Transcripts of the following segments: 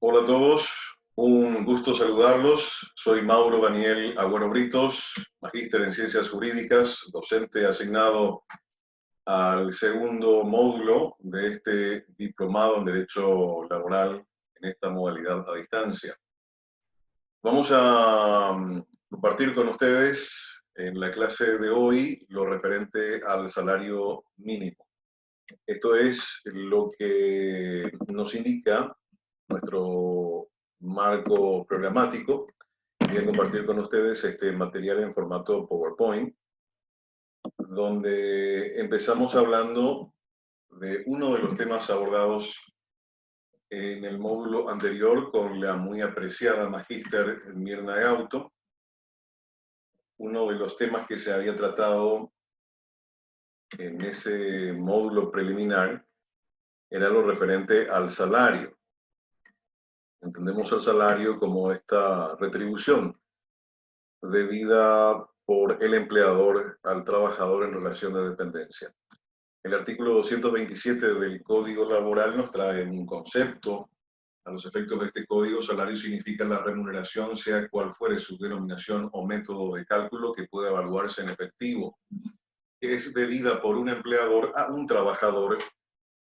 Hola a todos, un gusto saludarlos. Soy Mauro Daniel Agüero Britos, magíster en Ciencias Jurídicas, docente asignado al segundo módulo de este diplomado en Derecho Laboral en esta modalidad a distancia. Vamos a compartir con ustedes en la clase de hoy lo referente al salario mínimo. Esto es lo que nos indica nuestro marco programático. Voy a compartir con ustedes este material en formato PowerPoint, donde empezamos hablando de uno de los temas abordados en el módulo anterior con la muy apreciada magíster Mirna Gauto. Uno de los temas que se había tratado en ese módulo preliminar era lo referente al salario. Entendemos el salario como esta retribución debida por el empleador al trabajador en relación de dependencia. El artículo 227 del Código Laboral nos trae un concepto. A los efectos de este código, salario significa la remuneración, sea cual fuere su denominación o método de cálculo, que puede evaluarse en efectivo, que es debida por un empleador a un trabajador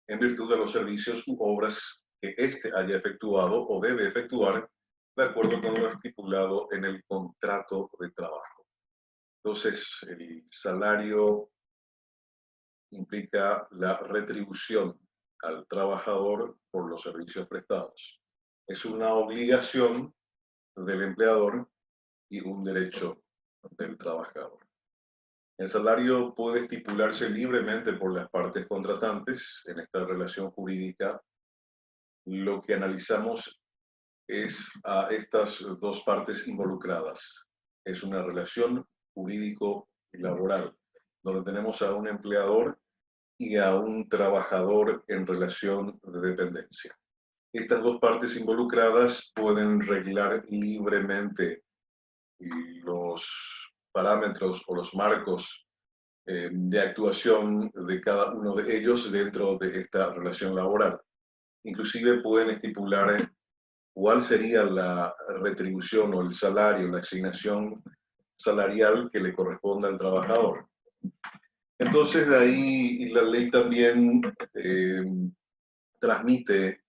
en virtud de los servicios u obras que éste haya efectuado o debe efectuar de acuerdo con lo estipulado en el contrato de trabajo. Entonces, el salario implica la retribución al trabajador por los servicios prestados. Es una obligación del empleador y un derecho del trabajador. El salario puede estipularse libremente por las partes contratantes. En esta relación jurídica, lo que analizamos es a estas dos partes involucradas. Es una relación jurídico-laboral, donde tenemos a un empleador y a un trabajador en relación de dependencia. Estas dos partes involucradas pueden regular libremente los parámetros o los marcos de actuación de cada uno de ellos dentro de esta relación laboral. Inclusive pueden estipular cuál sería la retribución o el salario, la asignación salarial que le corresponda al trabajador. Entonces, de ahí la ley también transmite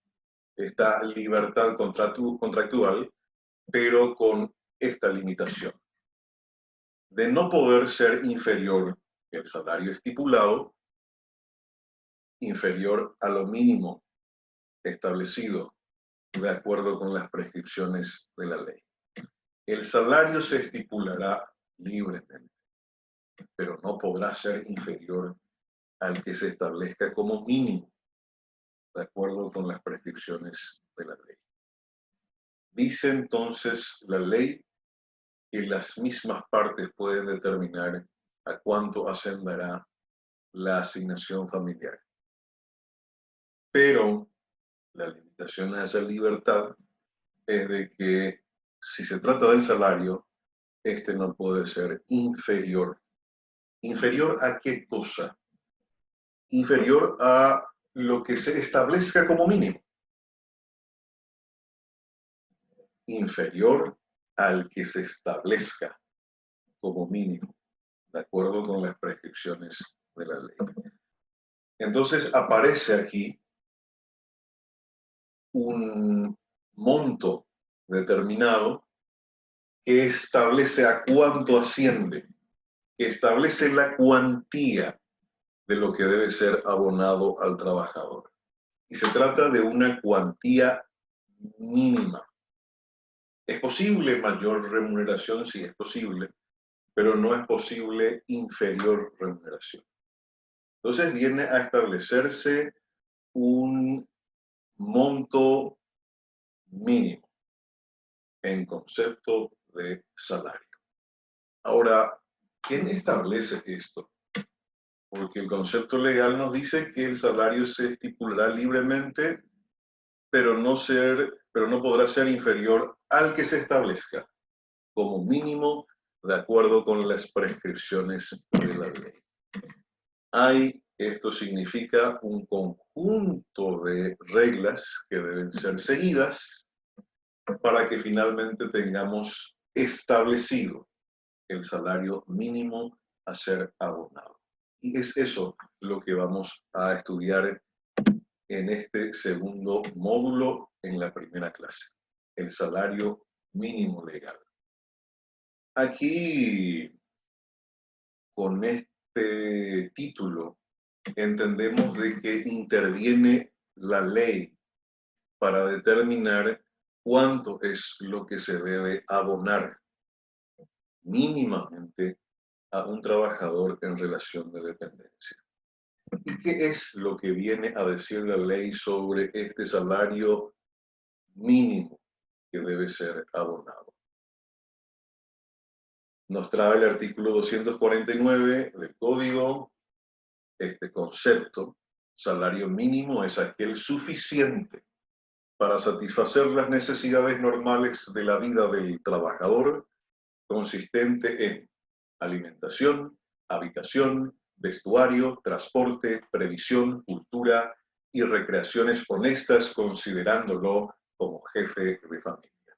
esta libertad contractual, pero con esta limitación de no poder ser inferior que el salario estipulado, inferior a lo mínimo establecido de acuerdo con las prescripciones de la ley. El salario se estipulará libremente, pero no podrá ser inferior al que se establezca como mínimo, de acuerdo con las prescripciones de la ley. Dice entonces la ley que las mismas partes pueden determinar a cuánto ascenderá la asignación familiar. Pero la limitación a esa libertad es de que si se trata del salario, este no puede ser inferior. ¿Inferior a qué cosa? Inferior a lo que se establezca como mínimo. Inferior al que se establezca como mínimo, de acuerdo con las prescripciones de la ley. Entonces aparece aquí un monto determinado que establece a cuánto asciende, que establece la cuantía de lo que debe ser abonado al trabajador. Y se trata de una cuantía mínima. Es posible mayor remuneración, sí es posible, pero no es posible inferior remuneración. Entonces viene a establecerse un monto mínimo en concepto de salario. Ahora, ¿quién establece esto? Porque el concepto legal nos dice que el salario se estipulará libremente, pero no podrá ser inferior al que se establezca como mínimo de acuerdo con las prescripciones de la ley. Esto significa un conjunto de reglas que deben ser seguidas para que finalmente tengamos establecido el salario mínimo a ser abonado. Y es eso lo que vamos a estudiar en este segundo módulo en la primera clase, el salario mínimo legal. Aquí, con este título, entendemos de que interviene la ley para determinar cuánto es lo que se debe abonar mínimamente a un trabajador en relación de dependencia. ¿Y qué es lo que viene a decir la ley sobre este salario mínimo que debe ser abonado? Nos trae el artículo 249 del Código este concepto. Salario mínimo es aquel suficiente para satisfacer las necesidades normales de la vida del trabajador, consistente en alimentación, habitación, vestuario, transporte, previsión, cultura y recreaciones honestas, considerándolo como jefe de familia.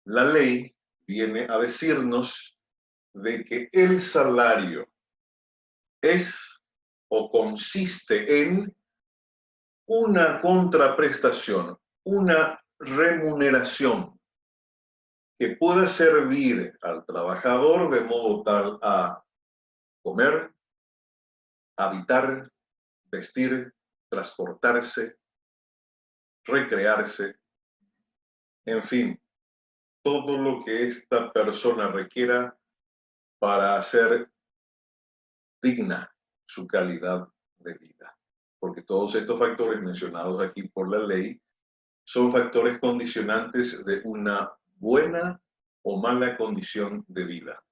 La ley viene a decirnos de que el salario es o consiste en una contraprestación, una remuneración que pueda servir al trabajador de modo tal a comer, habitar, vestir, transportarse, recrearse, en fin, todo lo que esta persona requiera para hacer digna su calidad de vida. Porque todos estos factores mencionados aquí por la ley son factores condicionantes de una buena o mala condición de vida.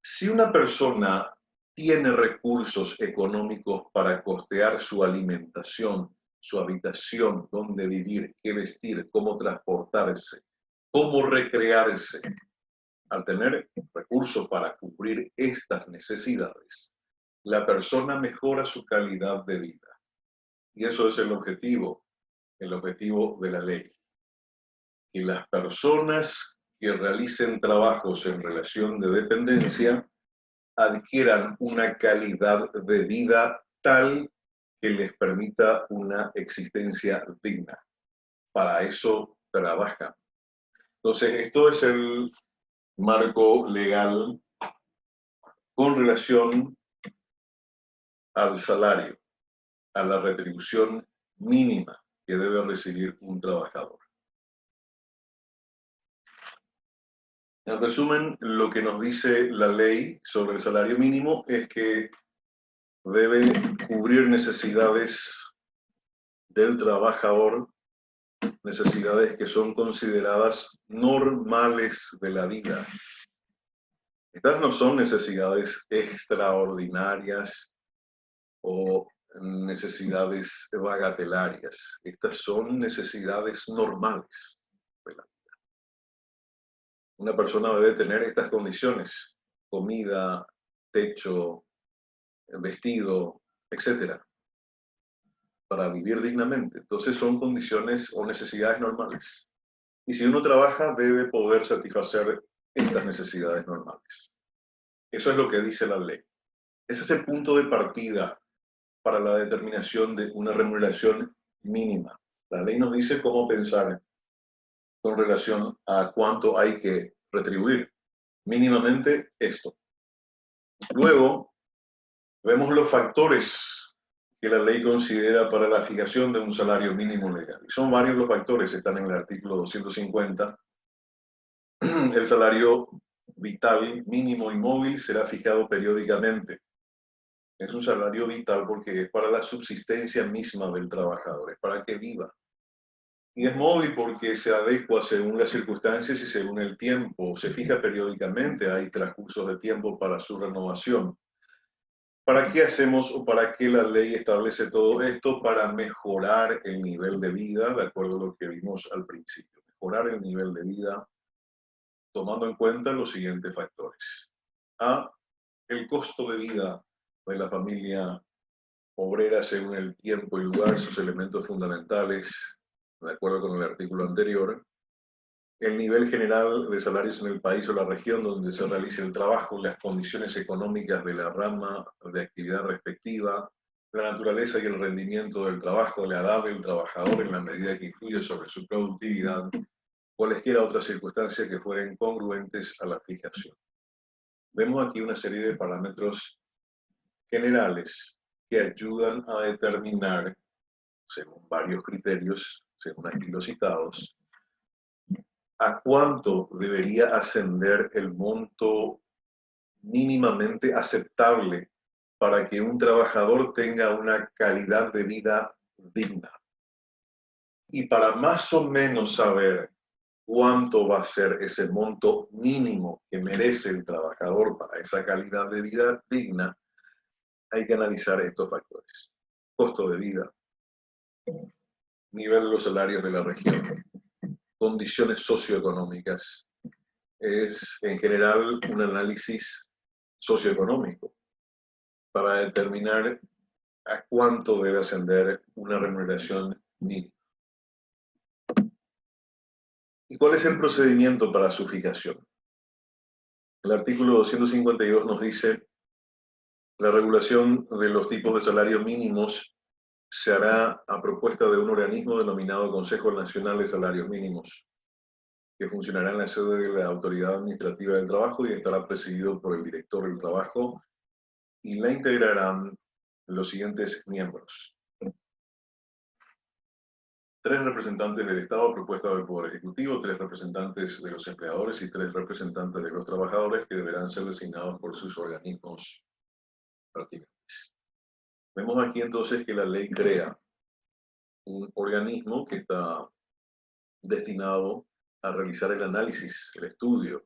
Si una persona tiene recursos económicos para costear su alimentación, su habitación, dónde vivir, qué vestir, cómo transportarse, cómo recrearse, al tener recursos para cubrir estas necesidades, la persona mejora su calidad de vida. Y eso es el objetivo de la ley. Que las personas que realicen trabajos en relación de dependencia adquieran una calidad de vida tal que les permita una existencia digna. Para eso trabajan. Entonces, esto es el marco legal con relación al salario, a la retribución mínima que debe recibir un trabajador. En resumen, lo que nos dice la ley sobre el salario mínimo es que debe cubrir necesidades del trabajador, necesidades que son consideradas normales de la vida. Estas no son necesidades extraordinarias o necesidades bagatelarias. Estas son necesidades normales de la vida. Una persona debe tener estas condiciones: comida, techo, vestido, etcétera, para vivir dignamente. Entonces son condiciones o necesidades normales. Y si uno trabaja, debe poder satisfacer estas necesidades normales. Eso es lo que dice la ley. Ese es el punto de partida para la determinación de una remuneración mínima. La ley nos dice cómo pensar con relación a cuánto hay que retribuir. Mínimamente esto. Luego, vemos los factores que la ley considera para la fijación de un salario mínimo legal. Y son varios los factores, están en el artículo 250. El salario vital mínimo y móvil será fijado periódicamente. Es un salario vital porque es para la subsistencia misma del trabajador, es para que viva. Y es móvil porque se adecua según las circunstancias y según el tiempo, se fija periódicamente, hay transcursos de tiempo para su renovación. ¿Para qué hacemos o para qué la ley establece todo esto? Para mejorar el nivel de vida, de acuerdo a lo que vimos al principio. Mejorar el nivel de vida tomando en cuenta los siguientes factores. A, el costo de vida de la familia obrera según el tiempo y lugar, sus elementos fundamentales. de acuerdo con el artículo anterior, el nivel general de salarios en el país o la región donde se realice el trabajo, las condiciones económicas de la rama de actividad respectiva, la naturaleza y el rendimiento del trabajo, la edad del trabajador en la medida que influye sobre su productividad, cualesquiera otras circunstancias que fueren congruentes a la fijación. Vemos aquí una serie de parámetros generales que ayudan a determinar, según varios criterios, según aquí los citados, a cuánto debería ascender el monto mínimamente aceptable para que un trabajador tenga una calidad de vida digna. Y para más o menos saber cuánto va a ser ese monto mínimo que merece el trabajador para esa calidad de vida digna, hay que analizar estos factores. Costo de vida, nivel de los salarios de la región, condiciones socioeconómicas. Es en general un análisis socioeconómico para determinar a cuánto debe ascender una remuneración mínima. ¿Y cuál es el procedimiento para su fijación? El artículo 252 nos dice: la regulación de los tipos de salarios mínimos se hará a propuesta de un organismo denominado Consejo Nacional de Salarios Mínimos, que funcionará en la sede de la Autoridad Administrativa del Trabajo y estará presidido por el director del trabajo, y la integrarán los siguientes miembros: 3 representantes del Estado a propuesta del Poder Ejecutivo, 3 representantes de los empleadores y 3 representantes de los trabajadores, que deberán ser designados por sus organismos pertinentes. Vemos aquí entonces que la ley crea un organismo que está destinado a realizar el análisis, el estudio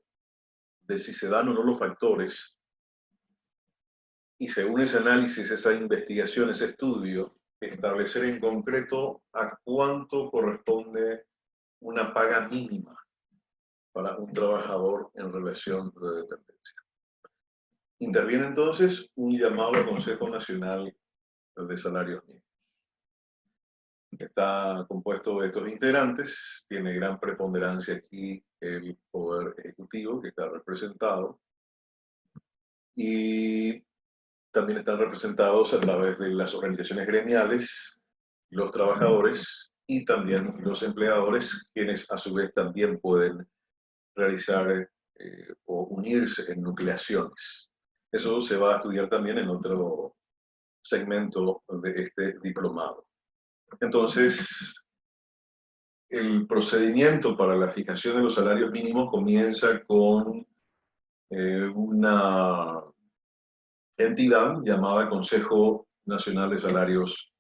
de si se dan o no los factores, y según ese análisis, esa investigación, ese estudio, establecer en concreto a cuánto corresponde una paga mínima para un trabajador en relación de dependencia. Interviene entonces un llamado al Consejo Nacional de Salarios Mínimos. Está compuesto de estos integrantes, tiene gran preponderancia aquí el Poder Ejecutivo, que está representado, y también están representados a través de las organizaciones gremiales, los trabajadores y también los empleadores, quienes a su vez también pueden realizar o unirse en nucleaciones. Eso se va a estudiar también en otro segmento de este diplomado. Entonces, el procedimiento para la fijación de los salarios mínimos comienza con una entidad llamada Consejo Nacional de Salarios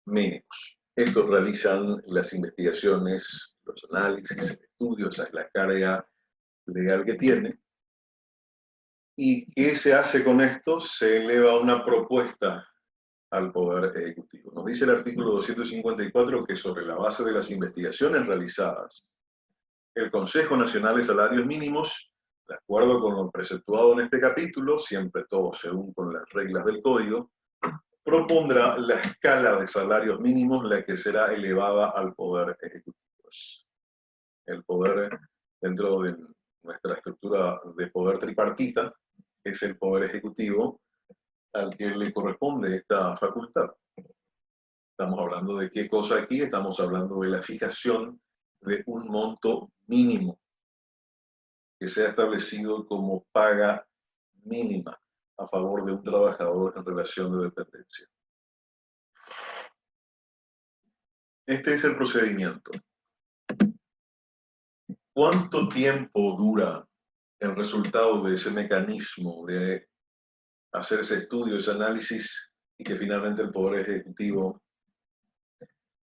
Mínimos. Estos realizan las investigaciones, los análisis, el estudio, esa es la carga legal que tiene. ¿Y qué se hace con esto? Se eleva una propuesta al Poder Ejecutivo. Nos dice el artículo 254 que sobre la base de las investigaciones realizadas, el Consejo Nacional de Salarios Mínimos, de acuerdo con lo preceptuado en este capítulo, siempre todo según con las reglas del Código, propondrá la escala de salarios mínimos, la que será elevada al Poder Ejecutivo. El poder, dentro de nuestra estructura de poder tripartita, es el Poder Ejecutivo al que le corresponde esta facultad. Estamos hablando de qué cosa aquí, estamos hablando de la fijación de un monto mínimo que sea establecido como paga mínima a favor de un trabajador en relación de dependencia. Este es el procedimiento. ¿Cuánto tiempo dura el resultado de ese mecanismo de hacer ese estudio, ese análisis, y que finalmente el Poder Ejecutivo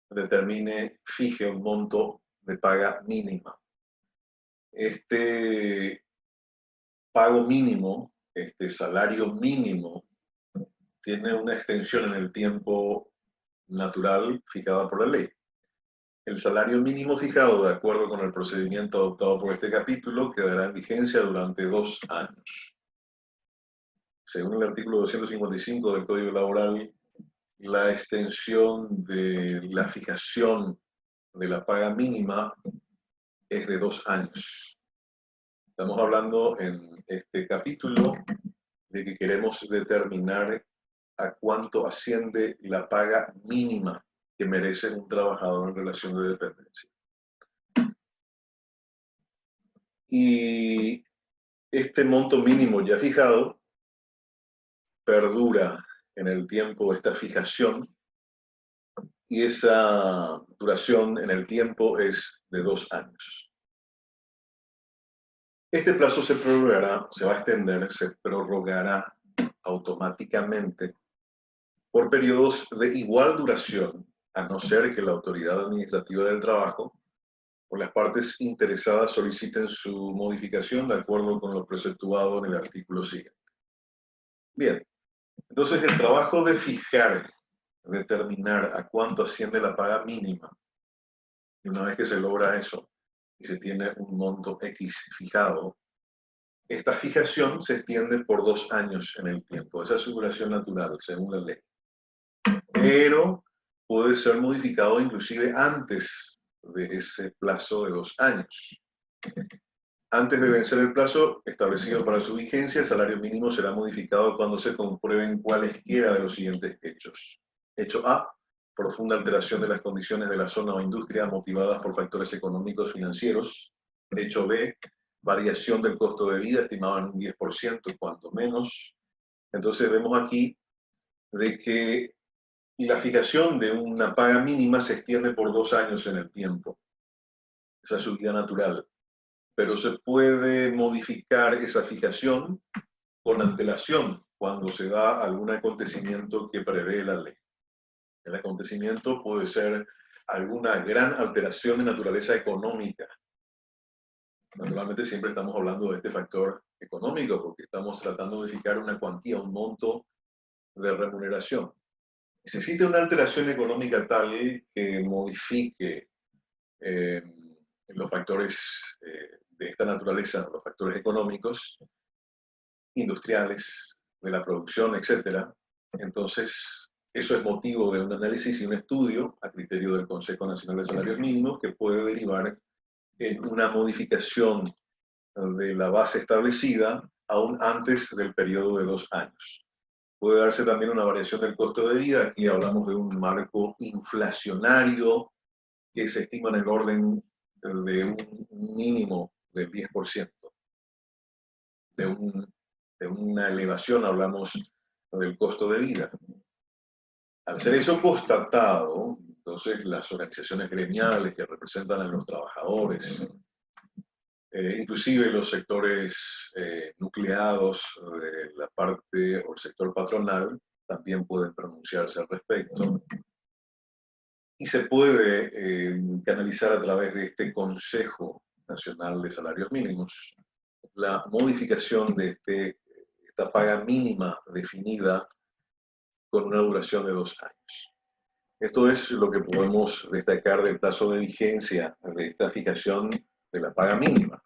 determine, fije un monto de paga mínima? Este pago mínimo, este salario mínimo, tiene una extensión en el tiempo natural fijada por la ley. El salario mínimo fijado, de acuerdo con el procedimiento adoptado por este capítulo, quedará en vigencia durante 2 años. Según el artículo 255 del Código Laboral, la extensión de la fijación de la paga mínima es de 2 años. Estamos hablando en este capítulo de que queremos determinar a cuánto asciende la paga mínima que merece un trabajador en relación de dependencia. Y este monto mínimo ya fijado perdura en el tiempo esta fijación, y esa duración en el tiempo es de 2 años. Este plazo se prorrogará, se va a extender, se prorrogará automáticamente por periodos de igual duración, a no ser que la autoridad administrativa del trabajo o las partes interesadas soliciten su modificación de acuerdo con lo preceptuado en el artículo siguiente. Bien, entonces el trabajo de fijar, determinar a cuánto asciende la paga mínima, y una vez que se logra eso y se tiene un monto X fijado, esta fijación se extiende por 2 años en el tiempo. Esa es su duración natural, según la ley. Pero puede ser modificado inclusive antes de ese plazo de 2 años. Antes de vencer el plazo establecido para su vigencia, el salario mínimo será modificado cuando se comprueben cualesquiera de los siguientes hechos. Hecho A: profunda alteración de las condiciones de la zona o industria motivadas por factores económicos financieros. Hecho B: variación del costo de vida estimado en un 10%, cuanto menos. Entonces vemos aquí de que la fijación de una paga mínima se extiende por 2 años en el tiempo. Esa es su vida natural. Pero se puede modificar esa fijación con antelación cuando se da algún acontecimiento que prevé la ley. El acontecimiento puede ser alguna gran alteración de naturaleza económica. Naturalmente siempre estamos hablando de este factor económico porque estamos tratando de fijar una cuantía, un monto de remuneración. Si existe una alteración económica tal que modifique los factores de esta naturaleza, los factores económicos, industriales, de la producción, etcétera, entonces eso es motivo de un análisis y un estudio a criterio del Consejo Nacional de Salarios Mínimos que puede derivar en una modificación de la base establecida aún antes del periodo de 2 años. Puede darse también una variación del costo de vida. Aquí hablamos de un marco inflacionario que se estima en el orden de un mínimo del 10%. De una elevación hablamos del costo de vida. Al ser eso constatado, entonces las organizaciones gremiales que representan a los trabajadores, inclusive los sectores nucleados de la parte o el sector patronal, también pueden pronunciarse al respecto. Y se puede canalizar a través de este Consejo Nacional de Salarios Mínimos la modificación de esta paga mínima definida con una duración de 2 años. Esto es lo que podemos destacar del plazo de vigencia de esta fijación de la paga mínima.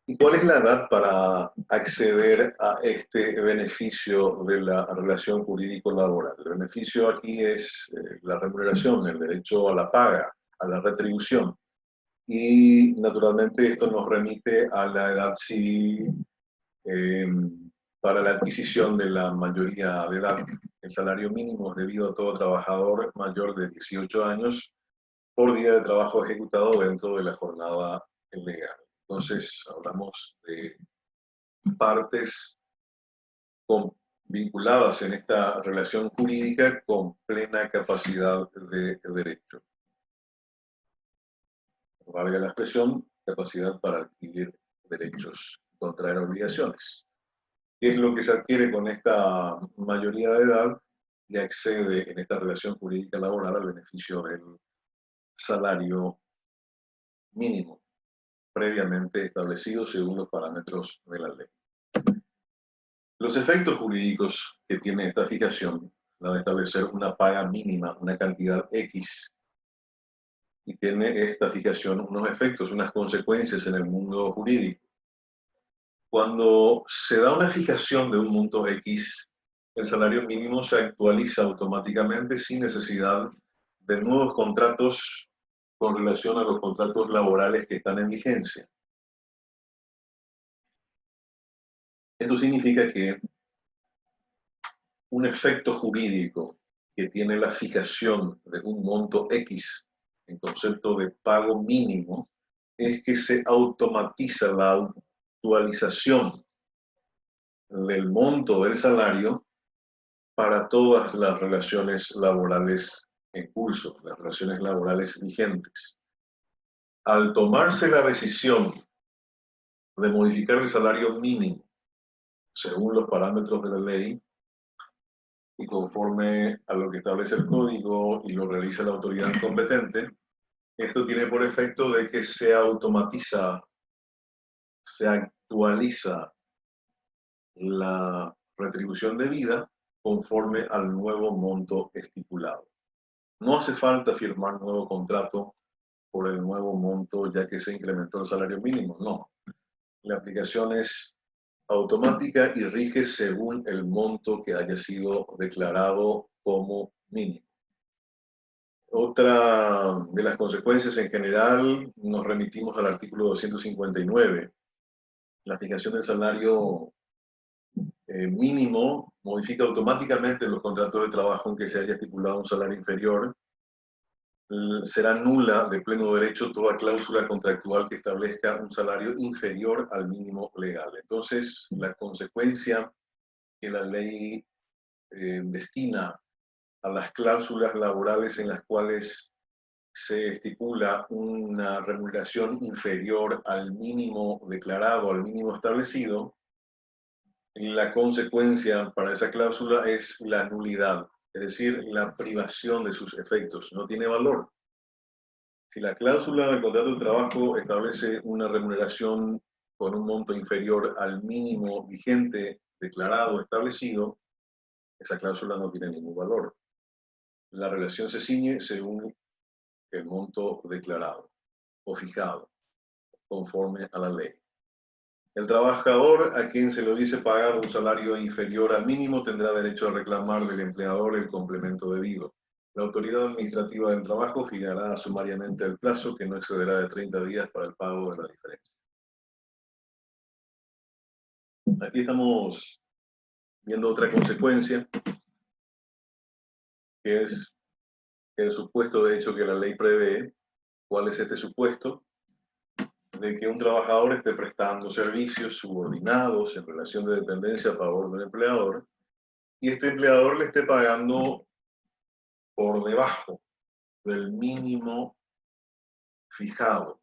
¿Y cuál es la edad para acceder a este beneficio de la relación jurídico-laboral? El beneficio aquí es la remuneración, el derecho a la paga, a la retribución. Y naturalmente esto nos remite a la edad civil para la adquisición de la mayoría de edad. El salario mínimo es debido a todo trabajador mayor de 18 años por día de trabajo ejecutado dentro de la jornada legal. Entonces, hablamos de partes vinculadas en esta relación jurídica con plena capacidad de derecho. Valga la expresión, capacidad para adquirir derechos, contraer obligaciones. ¿Qué es lo que se adquiere con esta mayoría de edad? Y accede en esta relación jurídica laboral al beneficio del salario mínimo, previamente establecido según los parámetros de la ley. Los efectos jurídicos que tiene esta fijación, la de establecer una paga mínima, una cantidad X, y tiene esta fijación unos efectos, unas consecuencias en el mundo jurídico. Cuando se da una fijación de un monto X, el salario mínimo se actualiza automáticamente sin necesidad de nuevos contratos con relación a los contratos laborales que están en vigencia. Esto significa que un efecto jurídico que tiene la fijación de un monto X en concepto de pago mínimo es que se automatiza la actualización del monto del salario para todas las relaciones laborales en curso, las relaciones laborales vigentes. Al tomarse la decisión de modificar el salario mínimo según los parámetros de la ley y conforme a lo que establece el código y lo realiza la autoridad competente, esto tiene por efecto de que se automatiza, se actualiza la retribución debida conforme al nuevo monto estipulado. No hace falta firmar nuevo contrato por el nuevo monto ya que se incrementó el salario mínimo, no. La aplicación es automática y rige según el monto que haya sido declarado como mínimo. Otra de las consecuencias en general, nos remitimos al artículo 259. La fijación del salario mínimo modifica automáticamente los contratos de trabajo en que se haya estipulado un salario inferior. Será nula de pleno derecho toda cláusula contractual que establezca un salario inferior al mínimo legal. Entonces, la consecuencia que la ley destina a las cláusulas laborales en las cuales se estipula una remuneración inferior al mínimo declarado, al mínimo establecido, la consecuencia para esa cláusula es la nulidad, es decir, la privación de sus efectos. No tiene valor. Si la cláusula del contrato de trabajo establece una remuneración con un monto inferior al mínimo vigente, declarado, establecido, esa cláusula no tiene ningún valor. La relación se ciñe según el monto declarado o fijado, conforme a la ley. El trabajador a quien se le hubiese pagado un salario inferior al mínimo tendrá derecho a reclamar del empleador el complemento debido. La autoridad administrativa del trabajo fijará sumariamente el plazo que no excederá de 30 días para el pago de la diferencia. Aquí estamos viendo otra consecuencia, que es el supuesto de hecho que la ley prevé. ¿Cuál es este supuesto? De que un trabajador esté prestando servicios subordinados en relación de dependencia a favor del empleador y este empleador le esté pagando por debajo del mínimo fijado,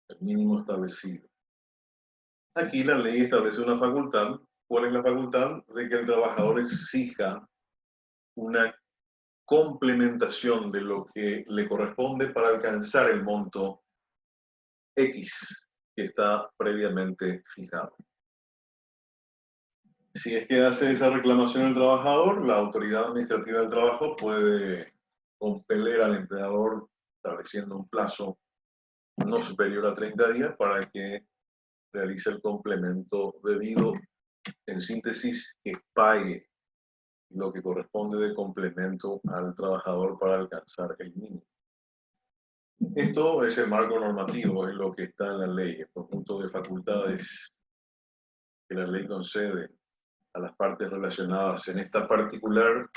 el mínimo establecido. Aquí la ley establece una facultad. ¿Cuál es la facultad? De que el trabajador exija una complementación de lo que le corresponde para alcanzar el monto X que está previamente fijado. Si es que hace esa reclamación el trabajador, la autoridad administrativa del trabajo puede compeler al empleador estableciendo un plazo no superior a 30 días para que realice el complemento debido, en síntesis, que pague lo que corresponde de complemento al trabajador para alcanzar el mínimo. Esto es el marco normativo, es lo que está en la ley, el conjunto de facultades que la ley concede a las partes relacionadas en esta particular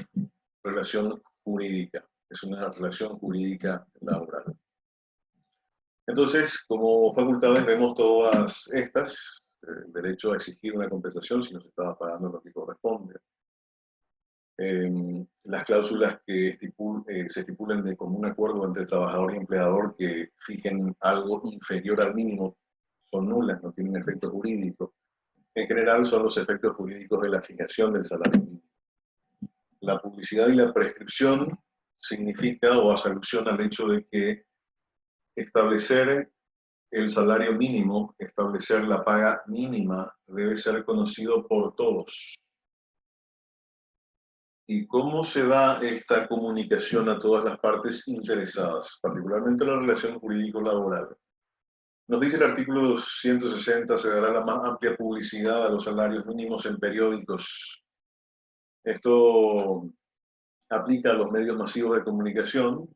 relación jurídica. Es una relación jurídica laboral. Entonces, como facultades vemos todas estas, el derecho a exigir una compensación si no se estaba pagando lo que corresponde. Las cláusulas que se estipulen de común acuerdo entre trabajador y empleador que fijen algo inferior al mínimo son nulas, no tienen efecto jurídico. En general son los efectos jurídicos de la fijación del salario mínimo. La publicidad y la prescripción significa o hace alusión al hecho de que establecer el salario mínimo, establecer la paga mínima, debe ser conocido por todos. ¿Y cómo se da esta comunicación a todas las partes interesadas, particularmente la relación jurídico-laboral? Nos dice el artículo 160, se dará la más amplia publicidad a los salarios mínimos en periódicos. Esto aplica a los medios masivos de comunicación,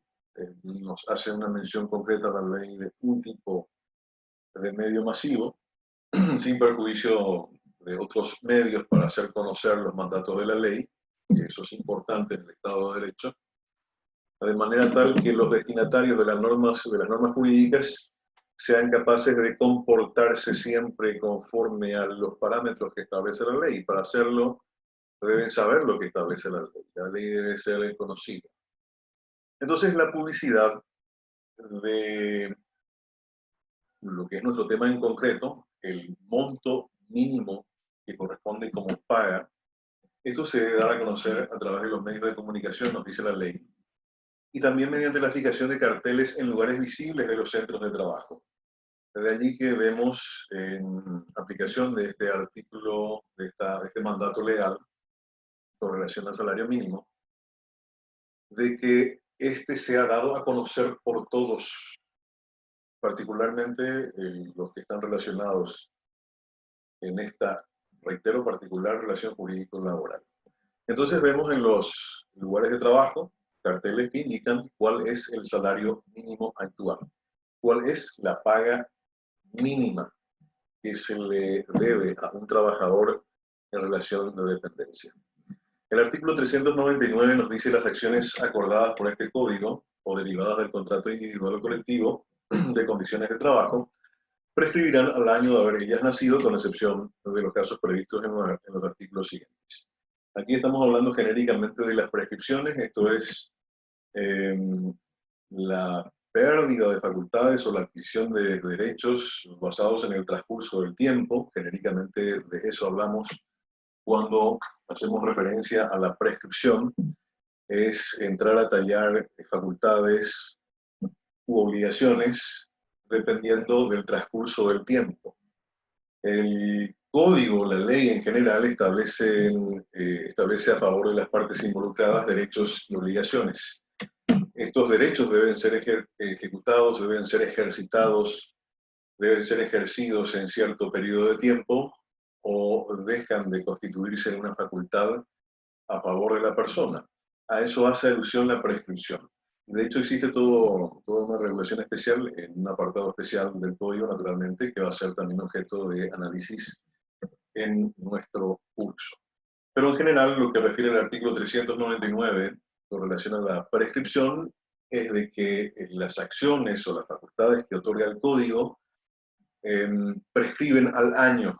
nos hace una mención concreta a la ley de un tipo de medio masivo, sin perjuicio de otros medios para hacer conocer los mandatos de la ley, que eso es importante en el Estado de Derecho, de manera tal que los destinatarios de las normas jurídicas sean capaces de comportarse siempre conforme a los parámetros que establece la ley. Para hacerlo, deben saber lo que establece la ley. La ley debe ser conocida. Entonces, la publicidad de lo que es nuestro tema en concreto, el monto mínimo que corresponde como paga, esto se debe dar a conocer a través de los medios de comunicación, nos dice la ley, y también mediante la fijación de carteles en lugares visibles de los centros de trabajo. De allí que vemos en aplicación de este artículo, de este mandato legal con relación al salario mínimo, de que este sea dado a conocer por todos, particularmente los que están relacionados en esta, reitero, particular relación jurídico-laboral. Entonces vemos en los lugares de trabajo carteles que indican cuál es el salario mínimo actual, cuál es la paga mínima que se le debe a un trabajador en relación de dependencia. El artículo 399 nos dice las acciones acordadas por este código o derivadas del contrato individual o colectivo de condiciones de trabajo prescribirán al año de haber ellas nacido, con excepción de los casos previstos en los artículos siguientes. Aquí estamos hablando genéricamente de las prescripciones, esto es la pérdida de facultades o la adquisición de derechos basados en el transcurso del tiempo. Genéricamente de eso hablamos cuando hacemos referencia a la prescripción, es entrar a tallar facultades u obligaciones dependiendo del transcurso del tiempo. El código, la ley en general, establece a favor de las partes involucradas derechos y obligaciones. Estos derechos deben ser ejecutados, deben ser ejercitados, deben ser ejercidos en cierto periodo de tiempo o dejan de constituirse en una facultad a favor de la persona. A eso hace alusión la prescripción. De hecho, existe toda una regulación especial, en un apartado especial del código, naturalmente, que va a ser también objeto de análisis en nuestro curso. Pero en general, lo que refiere el artículo 399 con relación a la prescripción es de que las acciones o las facultades que otorga el código prescriben al año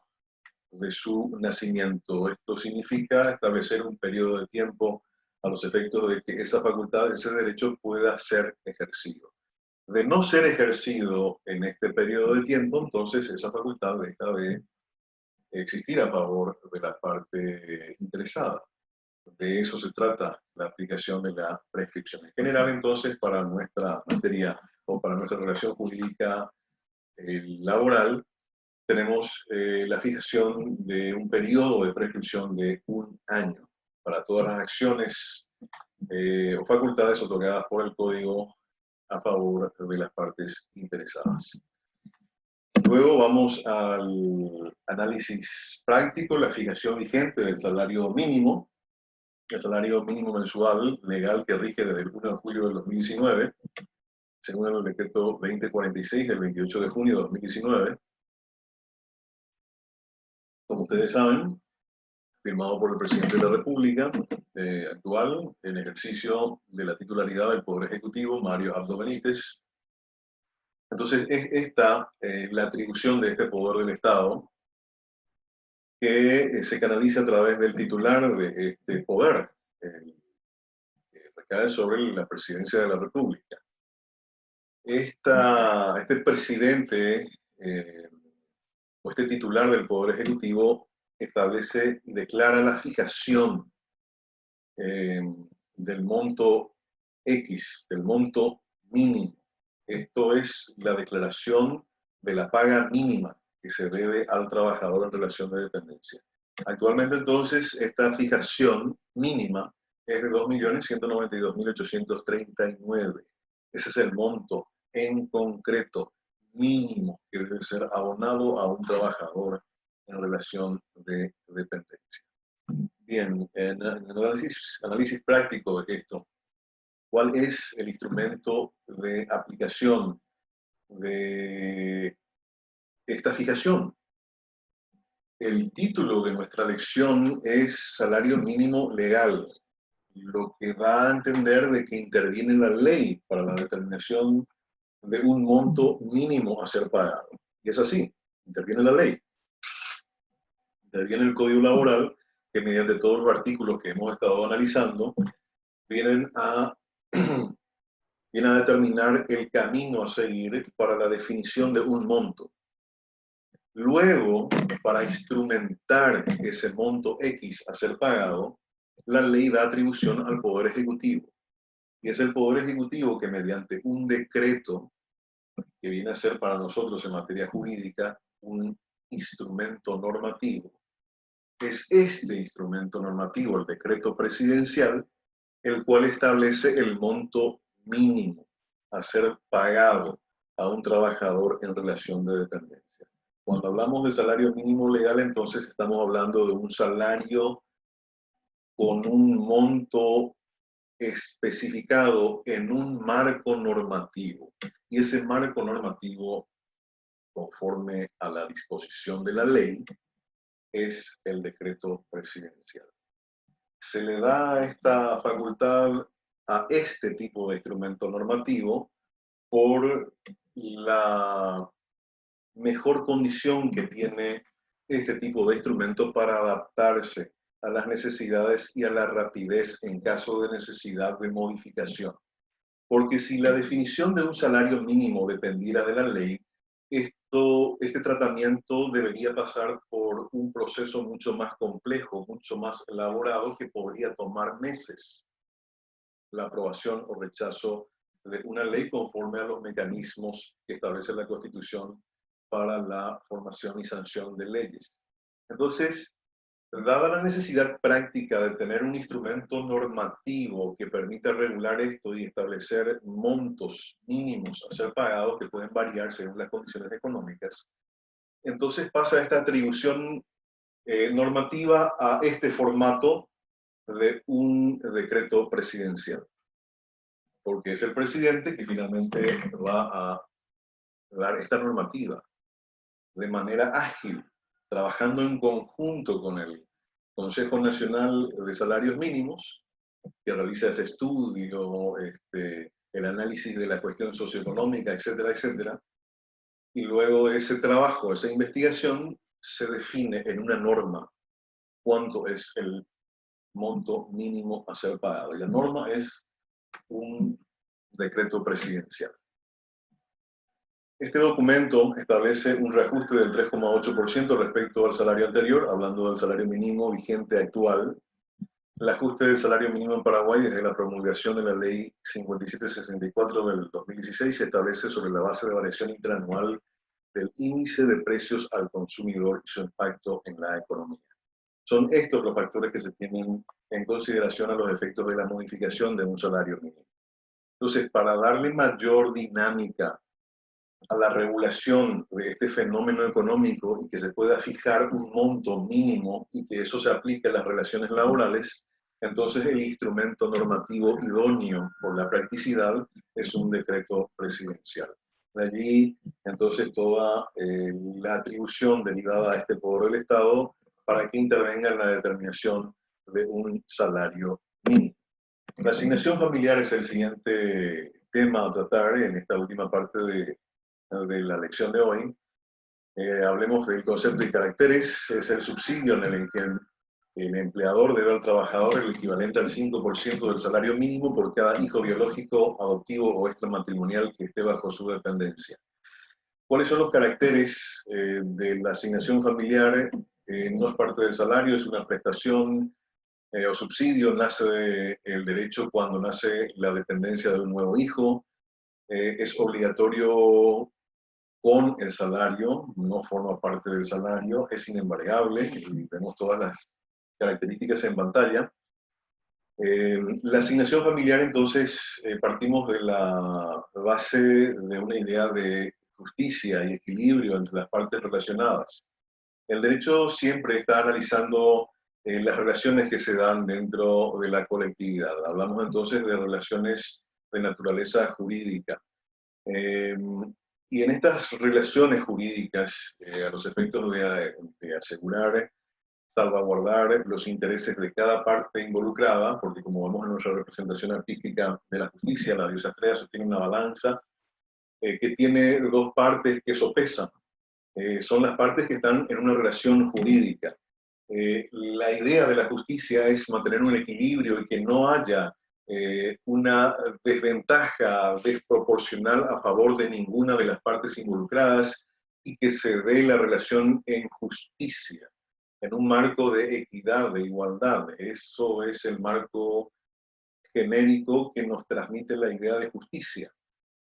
de su nacimiento. Esto significa establecer un periodo de tiempo a los efectos de que esa facultad, ese derecho pueda ser ejercido. De no ser ejercido en este periodo de tiempo, entonces esa facultad deja de existir a favor de la parte interesada. De eso se trata la aplicación de la prescripción. En general, entonces, para nuestra materia o para nuestra relación jurídica laboral, tenemos la fijación de un periodo de prescripción de 1 año para todas las acciones o facultades otorgadas por el Código a favor de las partes interesadas. Luego vamos al análisis práctico, la fijación vigente del salario mínimo. El salario mínimo mensual legal que rige desde el 1 de julio del 2019, según el decreto 2046 del 28 de junio de 2019, como ustedes saben, firmado por el presidente de la República actual, en ejercicio de la titularidad del Poder Ejecutivo, Mario Abdo Benítez. Entonces, es esta la atribución de este poder del Estado que se canaliza a través del titular de este poder, que recae sobre la presidencia de la República. Este presidente o este titular del Poder Ejecutivo establece y declara la fijación del monto X, del monto mínimo. Esto es la declaración de la paga mínima que se debe al trabajador en relación de dependencia. Actualmente, entonces, esta fijación mínima es de 2.192.839. Ese es el monto en concreto mínimo que debe ser abonado a un trabajador en relación de dependencia. Bien, en análisis práctico de esto, ¿Cuál es el instrumento de aplicación de esta fijación? El título de nuestra lección es Salario Mínimo Legal, lo que da a entender de que interviene la ley para la determinación de un monto mínimo a ser pagado. Y es así, interviene la ley, interviene el Código Laboral, que mediante todos los artículos que hemos estado analizando, vienen a, vienen a determinar el camino a seguir para la definición de un monto. Luego, para instrumentar ese monto X a ser pagado, la ley da atribución al Poder Ejecutivo. Y es el Poder Ejecutivo que mediante un decreto, que viene a ser para nosotros en materia jurídica un instrumento normativo, es este instrumento normativo, el decreto presidencial, el cual establece el monto mínimo a ser pagado a un trabajador en relación de dependencia. Cuando hablamos de salario mínimo legal, entonces estamos hablando de un salario con un monto especificado en un marco normativo. Y ese marco normativo, conforme a la disposición de la ley, es el decreto presidencial. Se le da esta facultad a este tipo de instrumento normativo por la mejor condición que tiene este tipo de instrumento para adaptarse a las necesidades y a la rapidez en caso de necesidad de modificación. Porque si la definición de un salario mínimo dependiera de la ley, este tratamiento debería pasar por un proceso mucho más complejo, mucho más elaborado, que podría tomar meses la aprobación o rechazo de una ley conforme a los mecanismos que establece la Constitución para la formación y sanción de leyes. Entonces, dada la necesidad práctica de tener un instrumento normativo que permita regular esto y establecer montos mínimos a ser pagados que pueden variar según las condiciones económicas, entonces pasa esta atribución normativa a este formato de un decreto presidencial, porque es el presidente que finalmente va a dar esta normativa de manera ágil, trabajando en conjunto con el Consejo Nacional de Salarios Mínimos, que realiza ese estudio, el análisis de la cuestión socioeconómica, etcétera, etcétera. Y luego de ese trabajo, esa investigación, se define en una norma cuánto es el monto mínimo a ser pagado. Y la norma es un decreto presidencial. Este documento establece un reajuste del 3,8% respecto al salario anterior, hablando del salario mínimo vigente actual. El ajuste del salario mínimo en Paraguay desde la promulgación de la Ley 5764 del 2016 se establece sobre la base de variación interanual del índice de precios al consumidor y su impacto en la economía. Son estos los factores que se tienen en consideración a los efectos de la modificación de un salario mínimo. Entonces, para darle mayor dinámica a la regulación de este fenómeno económico y que se pueda fijar un monto mínimo y que eso se aplique a las relaciones laborales, entonces el instrumento normativo idóneo por la practicidad es un decreto presidencial. De allí, entonces, toda la atribución derivada a este poder del Estado para que intervenga en la determinación de un salario mínimo. La asignación familiar es el siguiente tema a tratar en esta última parte de la lección de hoy. Hablemos del concepto de caracteres. Es el subsidio en el que el empleador debe al trabajador el equivalente al 5% del salario mínimo por cada hijo biológico, adoptivo o extramatrimonial que esté bajo su dependencia. ¿Cuáles son los caracteres de la asignación familiar? No es parte del salario, es una prestación o subsidio. Nace el derecho cuando nace la dependencia de un nuevo hijo. Es obligatorio con el salario, no forma parte del salario, es inembargable, y vemos todas las características en pantalla. La asignación familiar, entonces, partimos de la base de una idea de justicia y equilibrio entre las partes relacionadas. El derecho siempre está analizando las relaciones que se dan dentro de la colectividad. Hablamos entonces de relaciones de naturaleza jurídica. Y en estas relaciones jurídicas, a los efectos de asegurar, salvaguardar los intereses de cada parte involucrada, porque como vemos en nuestra representación artística de la justicia, la diosa Estrella sostiene una balanza que tiene dos partes que sopesan. Son las partes que están en una relación jurídica. La idea de la justicia es mantener un equilibrio y que no haya una desventaja desproporcional a favor de ninguna de las partes involucradas y que se dé la relación en justicia, en un marco de equidad, de igualdad. Eso es el marco genérico que nos transmite la idea de justicia.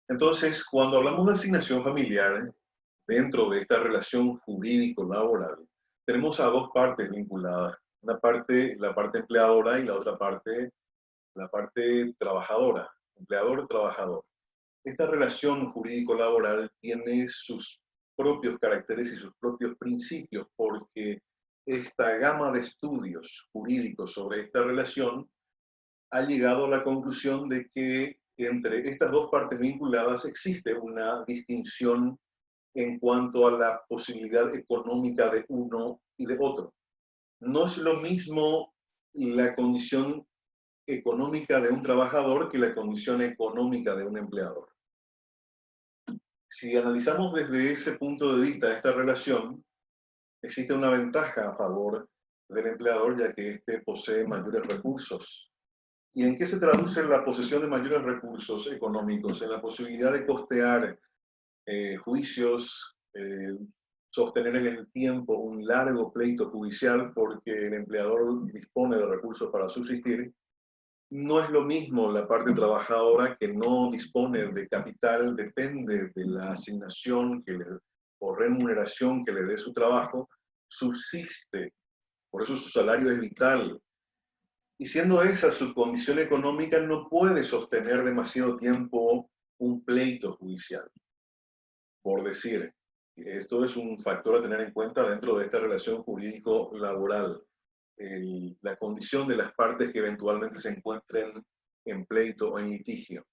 Entonces, cuando hablamos de asignación familiar, dentro de esta relación jurídico-laboral, tenemos a dos partes vinculadas. Una parte, la parte empleadora, y la otra parte, la parte trabajadora, empleador-trabajador. Esta relación jurídico-laboral tiene sus propios caracteres y sus propios principios, porque esta gama de estudios jurídicos sobre esta relación ha llegado a la conclusión de que entre estas dos partes vinculadas existe una distinción en cuanto a la posibilidad económica de uno y de otro. No es lo mismo la condición económica de un trabajador que la condición económica de un empleador. Si analizamos desde ese punto de vista esta relación, existe una ventaja a favor del empleador, ya que éste posee mayores recursos. ¿Y en qué se traduce la posesión de mayores recursos económicos? En la posibilidad de costear juicios, sostener en el tiempo un largo pleito judicial porque el empleador dispone de recursos para subsistir. No es lo mismo la parte trabajadora que no dispone de capital, depende de la asignación o remuneración que le dé su trabajo, subsiste, por eso su salario es vital. Y siendo esa su condición económica, no puede sostener demasiado tiempo un pleito judicial. Por decir, esto es un factor a tener en cuenta dentro de esta relación jurídico-laboral. La condición de las partes que eventualmente se encuentren en pleito o en litigio.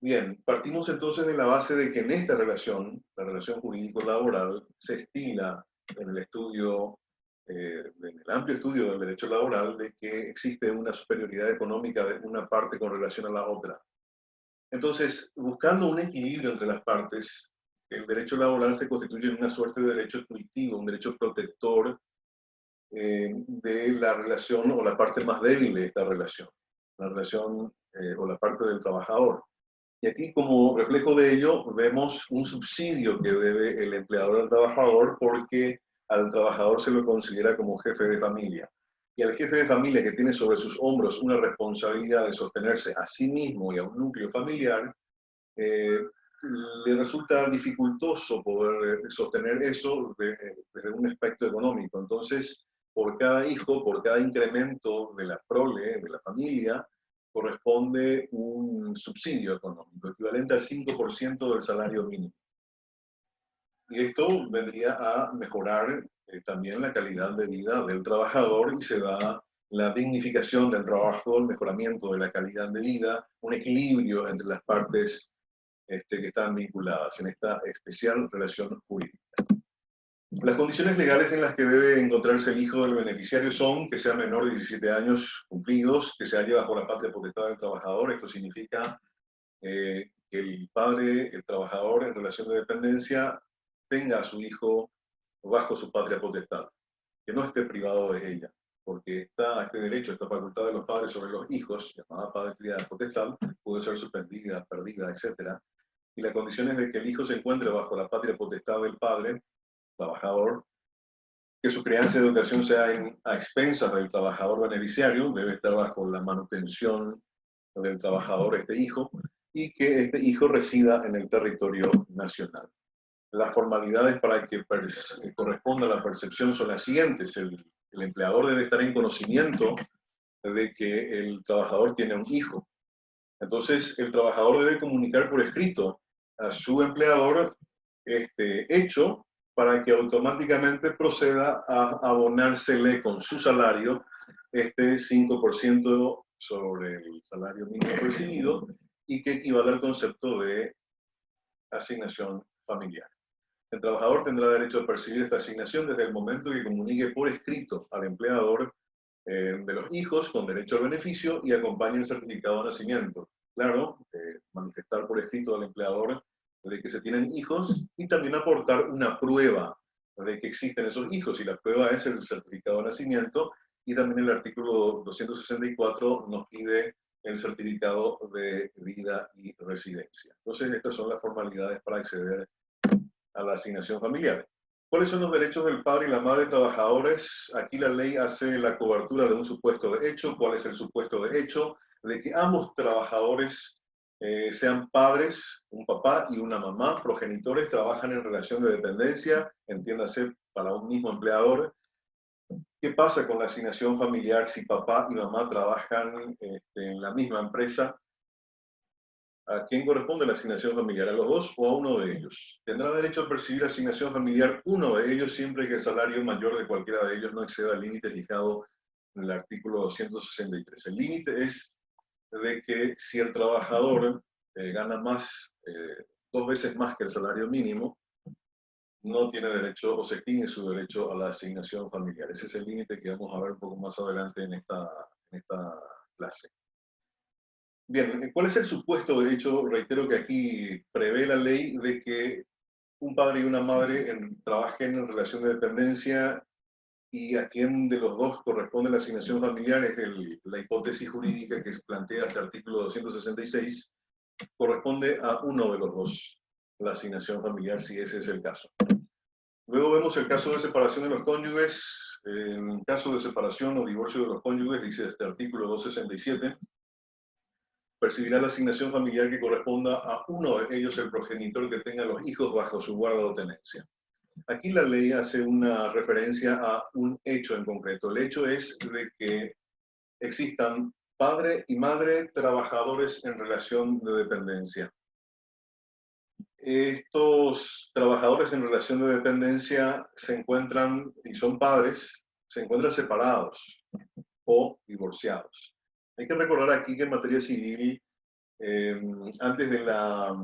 Bien, partimos entonces de la base de que en esta relación, la relación jurídico-laboral, se estila en el estudio, en el amplio estudio del derecho laboral, de que existe una superioridad económica de una parte con relación a la otra. Entonces, buscando un equilibrio entre las partes, el derecho laboral se constituye en una suerte de derecho intuitivo, un derecho protector de la relación o la parte más débil de esta relación, la relación o la parte del trabajador. Y aquí, como reflejo de ello, vemos un subsidio que debe el empleador al trabajador porque al trabajador se lo considera como jefe de familia. Y al jefe de familia que tiene sobre sus hombros una responsabilidad de sostenerse a sí mismo y a un núcleo familiar, le resulta dificultoso poder sostener eso desde un aspecto económico. Entonces, por cada hijo, por cada incremento de la prole, de la familia, corresponde un subsidio económico, equivalente al 5% del salario mínimo. Y esto vendría a mejorar también la calidad de vida del trabajador y se da la dignificación del trabajo, el mejoramiento de la calidad de vida, un equilibrio entre las partes que están vinculadas en esta especial relación jurídica. Las condiciones legales en las que debe encontrarse el hijo del beneficiario son que sea menor de 17 años cumplidos, que se halle bajo la patria potestad del trabajador. Esto significa que el padre, el trabajador en relación de dependencia, tenga a su hijo bajo su patria potestad, que no esté privado de ella, porque este derecho, esta facultad de los padres sobre los hijos, llamada patria potestad, puede ser suspendida, perdida, etc. Y la condición es de que el hijo se encuentre bajo la patria potestad del padre, trabajador, que su crianza y educación sea a expensas del trabajador beneficiario, debe estar bajo la manutención del trabajador este hijo, y que este hijo resida en el territorio nacional. Las formalidades para que corresponda a la percepción son las siguientes. El empleador debe estar en conocimiento de que el trabajador tiene un hijo. Entonces, el trabajador debe comunicar por escrito a su empleador este hecho para que automáticamente proceda a abonársele con su salario este 5% sobre el salario mínimo recibido y que equivale al concepto de asignación familiar. El trabajador tendrá derecho a percibir esta asignación desde el momento que comunique por escrito al empleador de los hijos con derecho al beneficio y acompañe el certificado de nacimiento. Claro, manifestar por escrito al empleador de que se tienen hijos y también aportar una prueba de que existen esos hijos, y la prueba es el certificado de nacimiento, y también el artículo 264 nos pide el certificado de vida y residencia. Entonces, estas son las formalidades para acceder a la asignación familiar. ¿Cuáles son los derechos del padre y la madre trabajadores? Aquí la ley hace la cobertura de un supuesto de hecho. ¿Cuál es el supuesto de hecho? De que ambos trabajadores sean padres, un papá y una mamá, progenitores, trabajan en relación de dependencia, entiéndase, para un mismo empleador. ¿Qué pasa con la asignación familiar si papá y mamá trabajan en la misma empresa? ¿A quién corresponde la asignación familiar? ¿A los dos o a uno de ellos? Tendrá derecho a percibir asignación familiar uno de ellos siempre que el salario mayor de cualquiera de ellos no exceda el límite fijado en el artículo 263. El límite es de que si el trabajador gana más, 2 veces más que el salario mínimo, no tiene derecho o se extingue su derecho a la asignación familiar. Ese es el límite que vamos a ver un poco más adelante en esta clase. Bien, ¿cuál es el supuesto de hecho? Reitero que aquí prevé la ley de que un padre y una madre trabajen en relación de dependencia, y a quién de los dos corresponde la asignación familiar es la hipótesis jurídica que plantea este artículo 266, corresponde a uno de los dos la asignación familiar, si ese es el caso. Luego vemos el caso de separación de los cónyuges. En caso de separación o divorcio de los cónyuges, dice este artículo 267, percibirá la asignación familiar que corresponda a uno de ellos, el progenitor que tenga los hijos bajo su guarda o tenencia. Aquí la ley hace una referencia a un hecho en concreto. El hecho es de que existan padre y madre trabajadores en relación de dependencia. Estos trabajadores en relación de dependencia se encuentran, y son padres, se encuentran separados o divorciados. Hay que recordar aquí que en materia civil, antes de la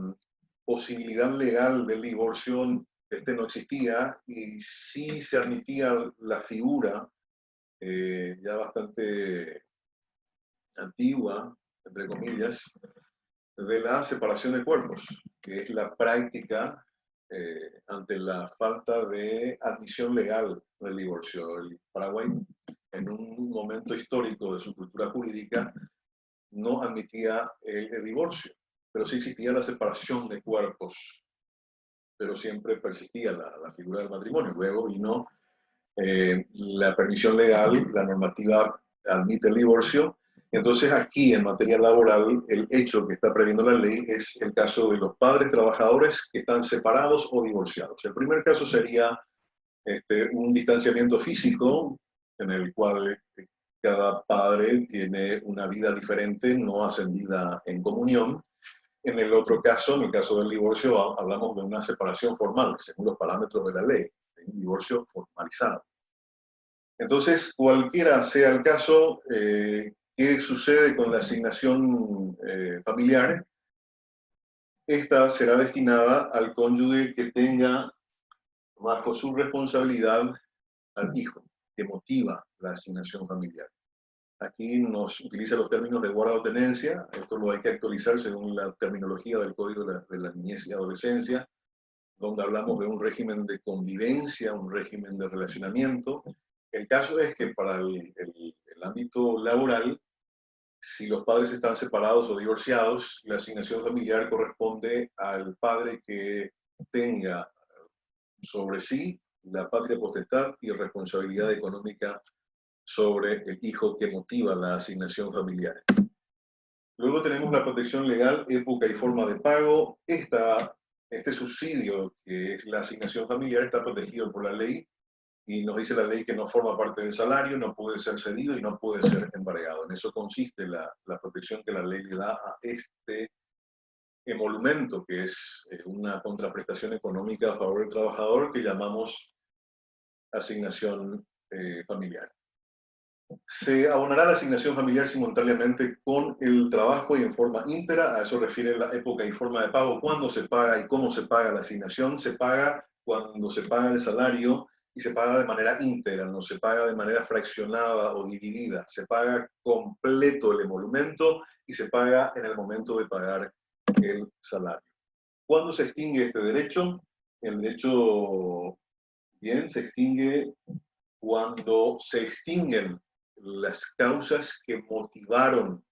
posibilidad legal del divorcio, no existía, y sí se admitía la figura ya bastante antigua, entre comillas, de la separación de cuerpos, que es la práctica ante la falta de admisión legal del divorcio. El Paraguay, en un momento histórico de su cultura jurídica, no admitía el divorcio, pero sí existía la separación de cuerpos, pero siempre persistía la figura del matrimonio. Luego vino la permisión legal, la normativa admite el divorcio. Entonces aquí, en materia laboral, el hecho que está previendo la ley es el caso de los padres trabajadores que están separados o divorciados. El primer caso sería un distanciamiento físico, en el cual cada padre tiene una vida diferente, no hacen vida en comunión. En el otro caso, en el caso del divorcio, hablamos de una separación formal, según los parámetros de la ley, un divorcio formalizado. Entonces, cualquiera sea el caso, ¿qué sucede con la asignación familiar? Esta será destinada al cónyuge que tenga bajo su responsabilidad al hijo, que motiva la asignación familiar. Aquí nos utiliza los términos de guarda o tenencia. Esto lo hay que actualizar según la terminología del Código de la Niñez y Adolescencia, donde hablamos de un régimen de convivencia, un régimen de relacionamiento. El caso es que para el ámbito laboral, si los padres están separados o divorciados, la asignación familiar corresponde al padre que tenga sobre sí la patria potestad y responsabilidad económica sobre el hijo que motiva la asignación familiar. Luego tenemos la protección legal, época y forma de pago. Este subsidio, que es la asignación familiar, está protegido por la ley, y nos dice la ley que no forma parte del salario, no puede ser cedido y no puede ser embargado. En eso consiste la protección que la ley le da a este emolumento, que es una contraprestación económica a favor del trabajador, que llamamos asignación familiar. Se abonará la asignación familiar simultáneamente con el trabajo y en forma íntegra. A eso refiere la época y forma de pago. ¿Cuándo se paga y cómo se paga la asignación? Se paga cuando se paga el salario y se paga de manera íntegra, no se paga de manera fraccionada o dividida. Se paga completo el emolumento y se paga en el momento de pagar el salario. ¿Cuándo se extingue este derecho? El derecho, bien, se extingue cuando se extinguen las causas que motivaron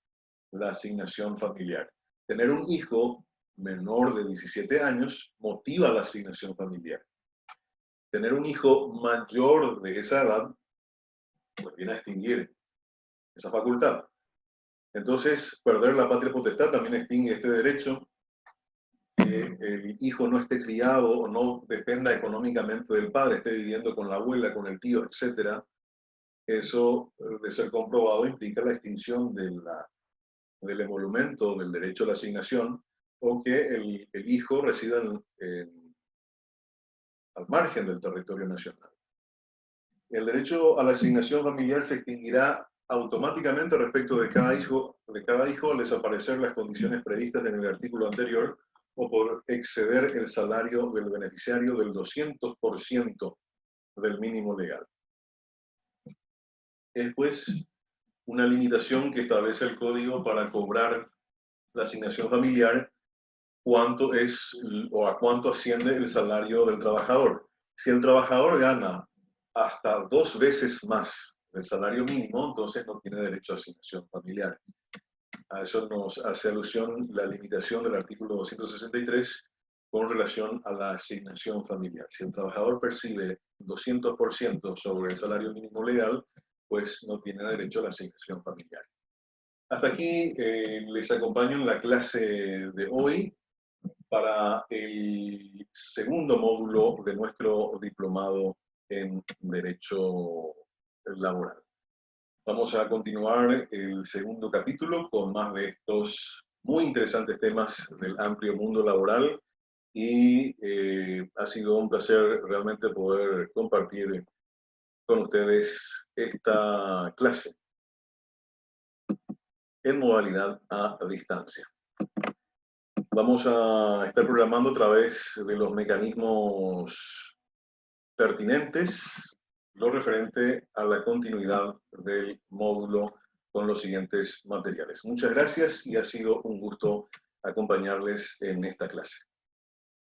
la asignación familiar. Tener un hijo menor de 17 años motiva la asignación familiar. Tener un hijo mayor de esa edad, pues viene a extinguir esa facultad. Entonces, perder la patria potestad también extingue este derecho. Que el hijo no esté criado o no dependa económicamente del padre, esté viviendo con la abuela, con el tío, etcétera. Eso, de ser comprobado, implica la extinción del emolumento, del derecho a la asignación, o que el hijo resida al margen del territorio nacional. El derecho a la asignación familiar se extinguirá automáticamente respecto de cada hijo al desaparecer las condiciones previstas en el artículo anterior o por exceder el salario del beneficiario del 200% del mínimo legal. Es pues una limitación que establece el código para cobrar la asignación familiar, cuánto es o a cuánto asciende el salario del trabajador. Si el trabajador gana hasta 2 veces más del salario mínimo, entonces no tiene derecho a asignación familiar. A eso nos hace alusión la limitación del artículo 263 con relación a la asignación familiar. Si el trabajador percibe 200% sobre el salario mínimo legal, pues no tiene derecho a la asignación familiar. Hasta aquí les acompaño en la clase de hoy para el segundo módulo de nuestro diplomado en Derecho Laboral. Vamos a continuar el segundo capítulo con más de estos muy interesantes temas del amplio mundo laboral y ha sido un placer realmente poder compartir con ustedes esta clase en modalidad a distancia. Vamos a estar programando a través de los mecanismos pertinentes lo referente a la continuidad del módulo con los siguientes materiales. Muchas gracias y ha sido un gusto acompañarles en esta clase.